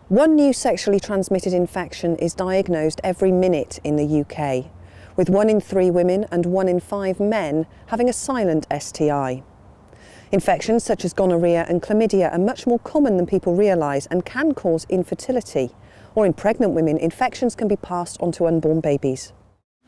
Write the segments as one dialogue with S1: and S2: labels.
S1: One new sexually transmitted infection is diagnosed every minute in the UK, with 1 in 3 women and 1 in 5 men having a silent STI. Infections such as gonorrhea and chlamydia are much more common than people realise and can cause infertility. Or in pregnant women, infections can be passed on to unborn babies.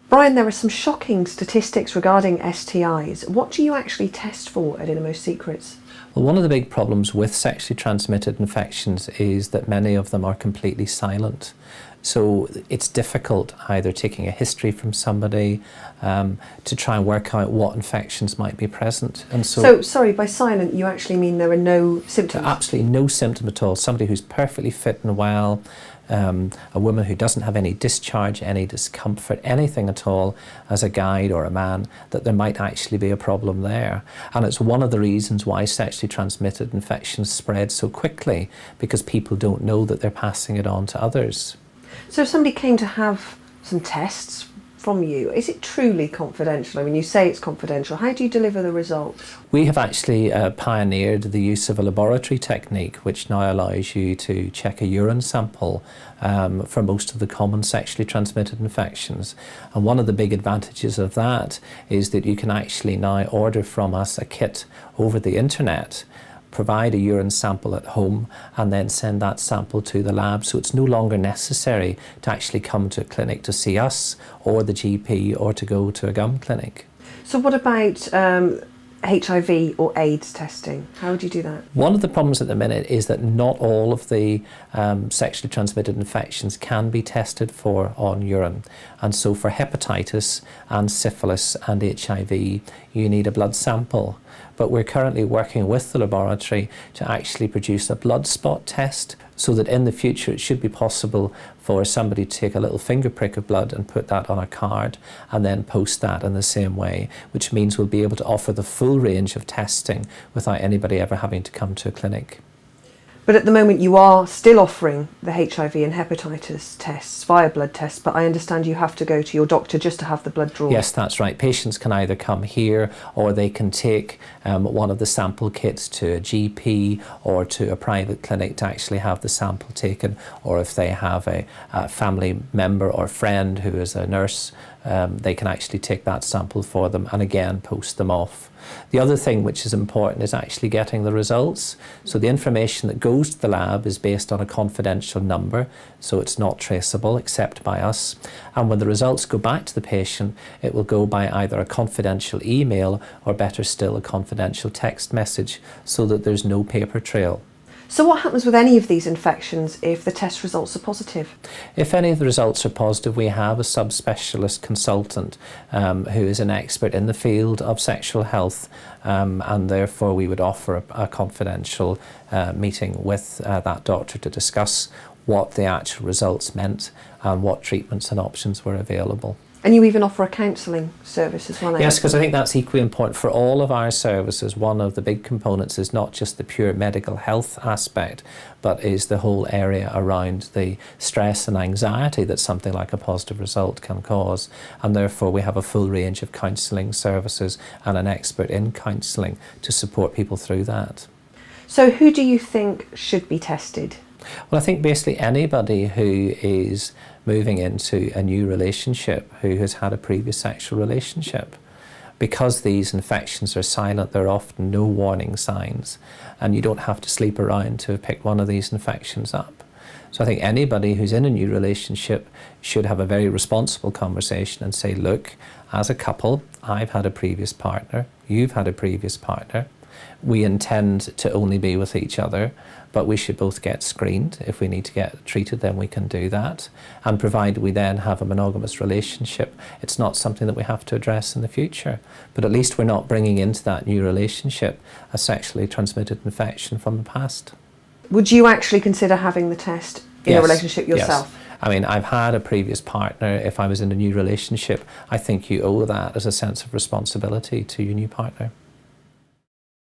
S1: Bryan, there are some shocking statistics regarding STIs. What do you actually test for at Innermost Secrets?
S2: Well, one of the big problems with sexually transmitted infections is that many of them are completely silent. So it's difficult either taking a history from somebody to try and work out what infections might be present. And
S1: so, sorry, by silent you actually mean there are no symptoms?
S2: Absolutely no symptom at all. Somebody who's perfectly fit and well, a woman who doesn't have any discharge, any discomfort, anything at all as a guide or a man, that there might actually be a problem there. And it's one of the reasons why sexually transmitted infections spread so quickly, because people don't know that they're passing it on to others.
S1: So if somebody came to have some tests from you, is it truly confidential? I mean, you say it's confidential. How do you deliver the results?
S2: We have actually pioneered the use of a laboratory technique which now allows you to check a urine sample for most of the common sexually transmitted infections. And one of the big advantages of that is that you can actually now order from us a kit over the internet, provide a urine sample at home and then send that sample to the lab, so it's no longer necessary to actually come to a clinic to see us or the GP or to go to a gum clinic.
S1: So what about HIV or AIDS testing? How would you do that?
S2: One of the problems at the minute is that not all of the sexually transmitted infections can be tested for on urine, and so for hepatitis and syphilis and HIV you need a blood sample. But we're currently working with the laboratory to actually produce a blood spot test, so that in the future it should be possible for somebody to take a little finger prick of blood and put that on a card and then post that in the same way, which means we'll be able to offer the full range of testing without anybody ever having to come to a clinic.
S1: But at the moment you are still offering the HIV and hepatitis tests via blood tests, but I understand you have to go to your doctor just to have the blood drawn.
S2: Yes, that's right. Patients can either come here or they can take one of the sample kits to a GP or to a private clinic to actually have the sample taken, or if they have a family member or friend who is a nurse, they can actually take that sample for them and again post them off. The other thing which is important is actually getting the results. So the information that goes to the lab is based on a confidential number, so it's not traceable except by us. And when the results go back to the patient, it will go by either a confidential email or, better still, a confidential text message, so that there's no paper trail.
S1: So what happens with any of these infections if the test results are positive?
S2: If any of the results are positive, we have a subspecialist consultant who is an expert in the field of sexual health, and therefore we would offer a confidential meeting with that doctor to discuss what the actual results meant and what treatments and options were available.
S1: And you even offer a counselling service as well?
S2: Yes, because I think that's equally important for all of our services. One of the big components is not just the pure medical health aspect, but is the whole area around the stress and anxiety that something like a positive result can cause. And therefore we have a full range of counselling services and an expert in counselling to support people through that.
S1: So who do you think should be tested?
S2: Well, I think basically anybody who is moving into a new relationship, who has had a previous sexual relationship. Because these infections are silent, there are often no warning signs, and you don't have to sleep around to pick one of these infections up. So I think anybody who's in a new relationship should have a very responsible conversation and say, look, as a couple, I've had a previous partner, you've had a previous partner, we intend to only be with each other, but we should both get screened. If we need to get treated, then we can do that. And provided we then have a monogamous relationship, it's not something that we have to address in the future. But at least we're not bringing into that new relationship a sexually transmitted infection from the past.
S1: Would you actually consider having the test in a relationship yourself?
S2: Yes. I mean, I've had a previous partner. If I was in a new relationship, I think you owe that as a sense of responsibility to your new partner.